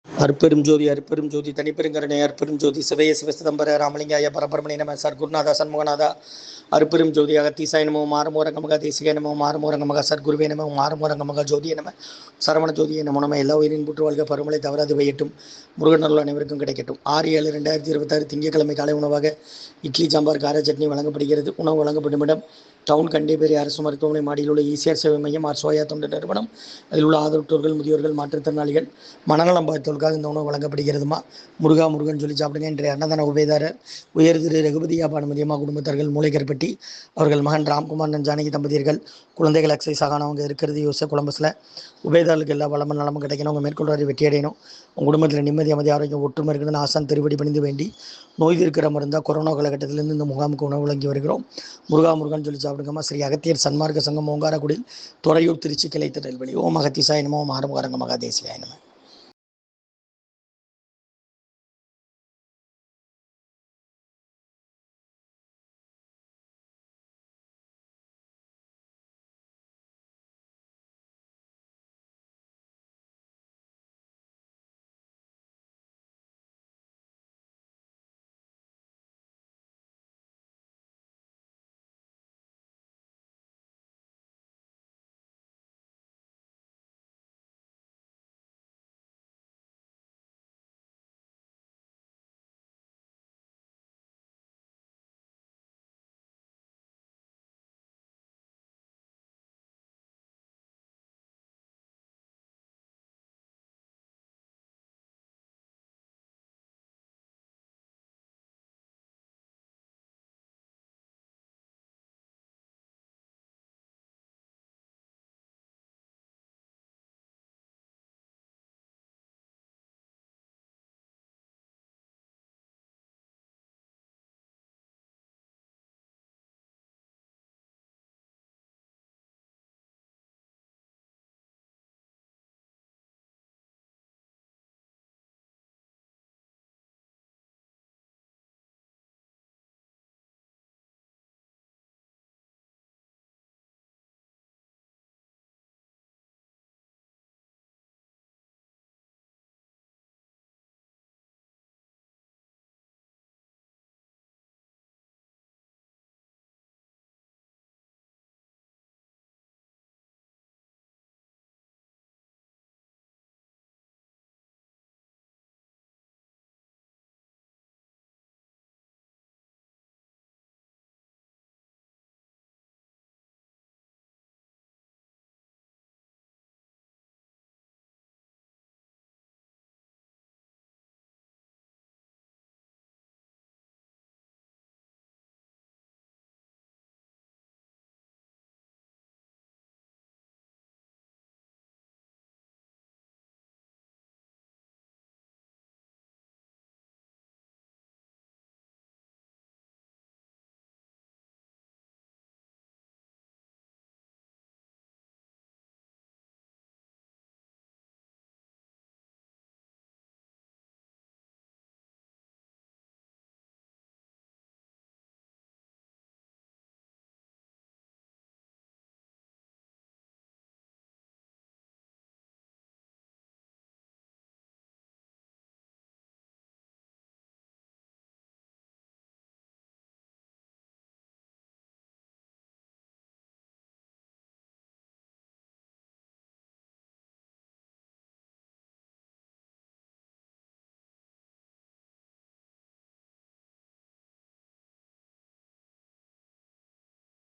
அற்பெரும் ஜோதி தனிப்பெருங்கருணை அற்பெரும் ஜோதி சிவய சிவசிதம்பர ராமலிங்காய பரபரமணி நம சர்க்குருநாதா சண்முகநாதா அற்பெரும் ஜோதி அகத்தீசாய நமோ மாறுமோரங்கமக தேசிகாய நமோ மாறுமோரங்கமக சர்க்குருவே நமோ மாறுமோரங்கமக ஜோதிய நம சரவண ஜோதியை நம்ம எல்லா உயிரின் புற்று வாழ்க பருமலை தவறாது பெய்யட்டும். முருகன் அனைவருக்கும் கிடைக்கட்டும். 6/7/2026 திங்கட்கிழமை காலை உணவாக இட்லி சாம்பார் கார சட்னி வழங்கப்படுகிறது. உணவு வழங்கப்படும் இடம் டவுன் கண்டிப்பேரி அரசு மருத்துவமனை மாடியில் உள்ள ஈசிஆர் சேவை மையம் சோயா தொண்டு நிறுவனம். அதில் உள்ள ஆதரவற்றோர்கள், முதியோர்கள், மாற்றுத்திறனாளிகள், மனநலம் பாதித்தவர்களுக்காக இந்த உணவு வழங்கப்படுகிறதுமா. முருகன் சொல்லி சாப்பிடுங்க. இன்றைய அன்னதான உபயதாரர் உயர் திரு ரகுபதியா பானுமதியம்மா குடும்பத்தார்கள், மூளைக்கருப்பட்டி. அவர்கள் மகன் ராம்குமார் ஜானகி தம்பதியர்கள். குழந்தைகள் அக்ஸை சகானவங்க இருக்கிறது யோச கொலம்பஸில். உபயதாரர்களுக்கு எல்லா வளமும் நலமும் கிடைக்கணும். அவங்க மேற்கொள்வாரி வெற்றி அடையணும். உங்கள் குடும்பத்தில் நிம்மதி, அமைதி, ஆரோக்கியம், ஒற்றுமை இருக்குதுன்னு ஆசான் திருவடி பணிந்து வேண்டி நோய் இருக்கிற மருந்தா கொரோனா காலகட்டத்திலிருந்து இந்த முகாமுக்கு உணவு வழங்கி வருகிறோம். முருகன் சொல்லி சாப்பிடுங்கம்மா. ஸ்ரீ அகத்தியர் சன்மார்க்க சங்கம் ஓங்காரக்குடில், துறையூர், திருச்சி கிளை திருநெல்வேலி. ஓம் அகத்தீசாய நமோ மாறுமுகரங்க மகாதேசியாய நம.